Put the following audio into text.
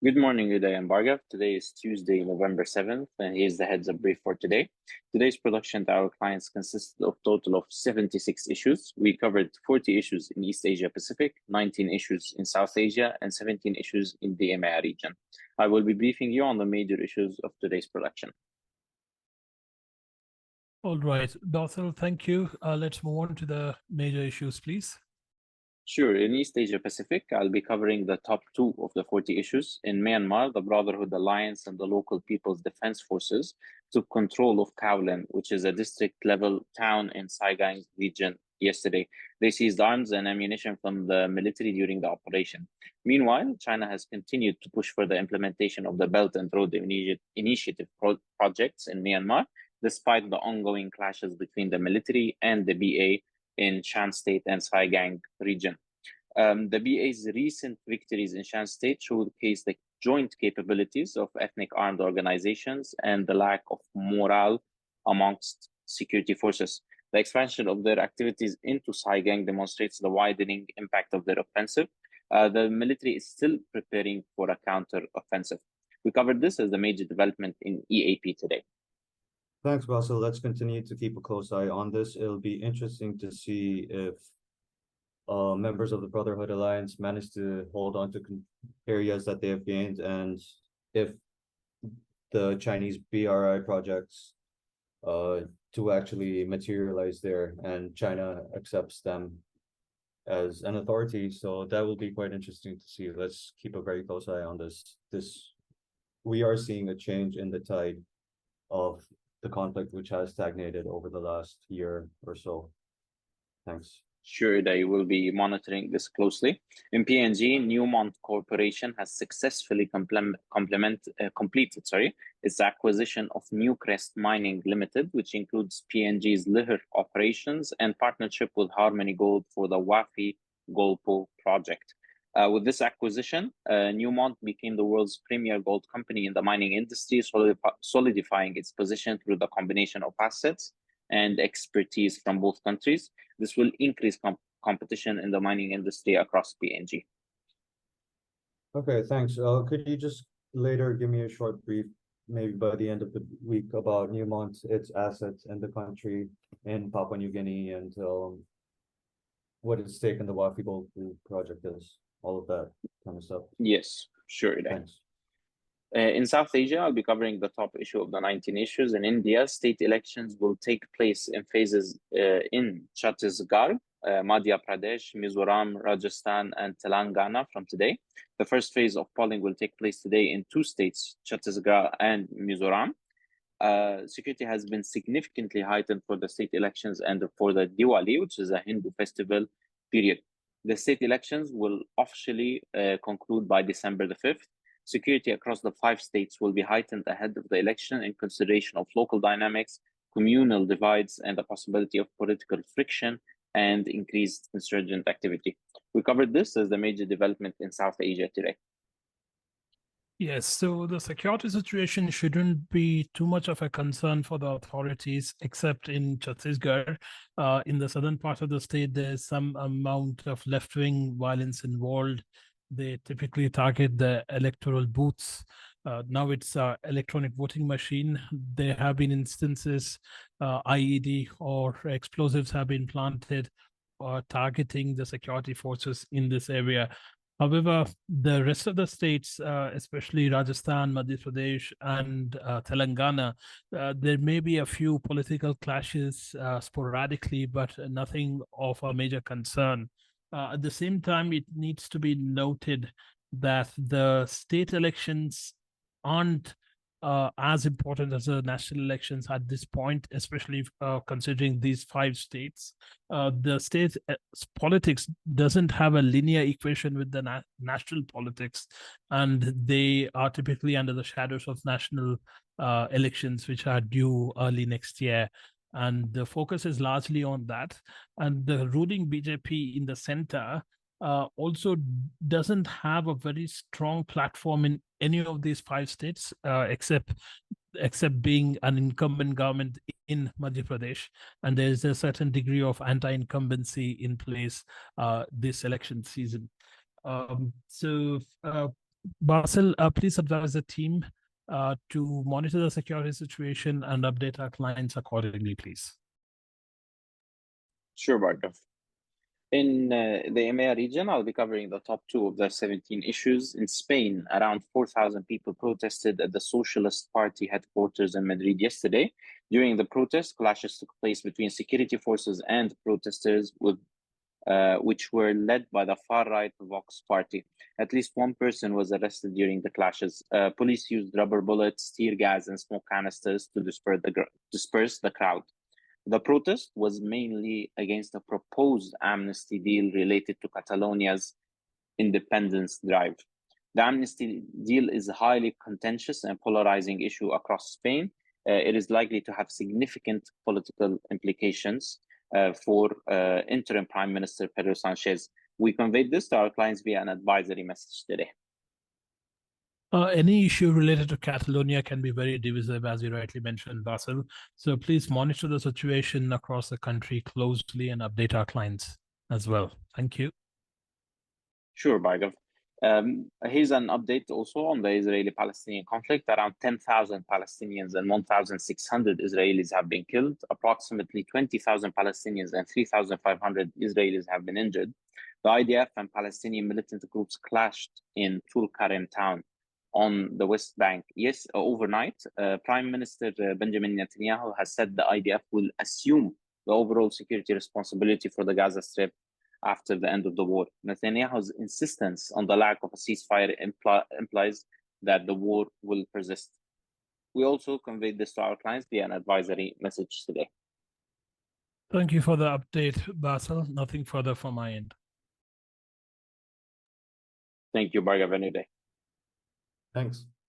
Good morning, Uday and Bhargav. Today is Tuesday, November 7th, and here's the heads up brief for today. Today's production to our clients consisted of a total of 76 issues. We covered 40 issues in East Asia Pacific, 19 issues in South Asia, and 17 issues in the EMEA region. I will be briefing you on the major issues of today's production. All right, Bassel, thank you. Let's move on to the major issues, please. Sure. In East Asia Pacific, I'll be covering the top 2 of the 40 issues. In Myanmar, the Brotherhood Alliance and the local People's Defense Forces took control of Kowloon, which is a district-level town in Saigon region yesterday. They seized arms and ammunition from the military during the operation. Meanwhile, China has continued to push for the implementation of the Belt and Road Initiative projects in Myanmar, despite the ongoing clashes between the military and the BA in Shan State and Saigon region. The BA's recent victories in Shan State showcase the joint capabilities of ethnic armed organizations and the lack of morale amongst security forces. The expansion of their activities into Saigon demonstrates the widening impact of their offensive. The military is still preparing for a counter-offensive. We covered this as the major development in EAP today. Thanks, Bassel. Let's continue to keep a close eye on this. It'll be interesting to see if members of the Brotherhood Alliance manage to hold on to areas that they have gained, and if the Chinese BRI projects to actually materialize there and China accepts them as an authority. So that will be quite interesting to see. Let's keep a very close eye on this. We are seeing a change in the tide of the conflict, which has stagnated over the last year or so. Thanks. Sure, they will be monitoring this closely. In PNG, Newmont Corporation has successfully completed its acquisition of Newcrest Mining Limited, which includes PNG's Lihir operations and partnership with Harmony Gold for the Wafi Golpo project. With this acquisition, Newmont became the world's premier gold company in the mining industry, solidifying its position through the combination of assets and expertise from both countries. This will increase competition in the mining industry across PNG. Okay, thanks. Could you just later give me a short brief, maybe by the end of the week, about Newmont, its assets in the country in Papua New Guinea, and what its stake in the Wafi Gold project is? All of that kind of stuff. Yes, sure. Thanks. In South Asia, I'll be covering the top issue of the 19 issues. In India, state elections will take place in phases in Chhattisgarh, Madhya Pradesh, Mizoram, Rajasthan, and Telangana from today. The first phase of polling will take place today in 2 states, Chhattisgarh and Mizoram. Security has been significantly heightened for the state elections and for the Diwali, which is a Hindu festival period. The state elections will officially conclude by December the 5th. Security across the 5 states will be heightened ahead of the election in consideration of local dynamics, communal divides, and the possibility of political friction and increased insurgent activity. We covered this as the major development in South Asia today. Yes, so the security situation shouldn't be too much of a concern for the authorities, except in Chhattisgarh. In the southern part of the state, there's some amount of left-wing violence involved. They typically target the electoral booths. Now it's an electronic voting machine. There have been instances, IED or explosives have been planted targeting the security forces in this area. However, the rest of the states, especially Rajasthan, Madhya Pradesh, and Telangana, there may be a few political clashes sporadically, but nothing of a major concern. At the same time, it needs to be noted that the state elections aren't as important as the national elections at this point, especially considering these 5 states. The state politics doesn't have a linear equation with the national politics, and they are typically under the shadows of national elections, which are due early next year. And the focus is largely on that. And the ruling BJP in the center also doesn't have a very strong platform in any of these 5 states, except being an incumbent government in Madhya Pradesh. And there's a certain degree of anti-incumbency in place this election season. Bassel, please advise the team to monitor the security situation and update our clients accordingly, please. Sure, Bhargav. In the EMEA region, I'll be covering the top 2 of the 17 issues. In Spain, around 4,000 people protested at the Socialist Party headquarters in Madrid yesterday. During the protest, clashes took place between security forces and protesters, which were led by the far-right Vox party. At least one person was arrested during the clashes. Police used rubber bullets, tear gas, and smoke canisters to disperse the crowd. The protest was mainly against a proposed amnesty deal related to Catalonia's independence drive. The amnesty deal is a highly contentious and polarizing issue across Spain. It is likely to have significant political implications for interim Prime Minister Pedro Sanchez. We conveyed this to our clients via an advisory message today. Any issue related to Catalonia can be very divisive, as you rightly mentioned, Bassel. So please monitor the situation across the country closely and update our clients as well. Thank you. Sure, Bhargav. Here's an update also on the Israeli-Palestinian conflict. Around 10,000 Palestinians and 1,600 Israelis have been killed. Approximately 20,000 Palestinians and 3,500 Israelis have been injured. The IDF and Palestinian militant groups clashed in Tulkarem town on the West Bank. Yes, overnight, Prime Minister Benjamin Netanyahu has said the IDF will assume the overall security responsibility for the Gaza Strip after the end of the war. Netanyahu's insistence on the lack of a ceasefire implies that the war will persist. We also conveyed this to our clients via an advisory message today. Thank you for the update, Bassel. Nothing further from my end. Thank you, Bhargav. Have a good day. Thanks.